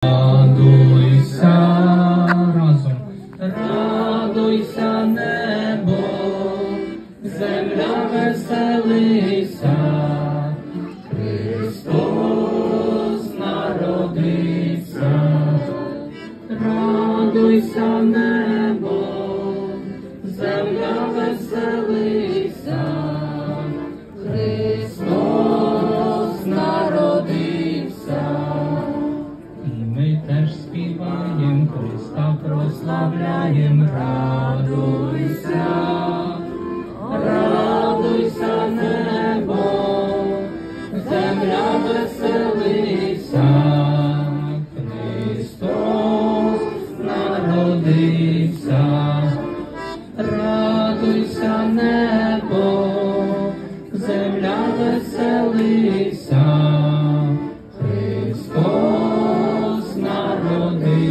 Радуйся разом, радуйся, небо, земля веселися, Христос народився. Радуйся, небо, земля веселися, Христос народився. Ми теж співаєм, Христа прославляєм. Радуйся, радуйся, небо, земля веселися, Христос народився. Радуйся, небо, земля веселися, Христос народився.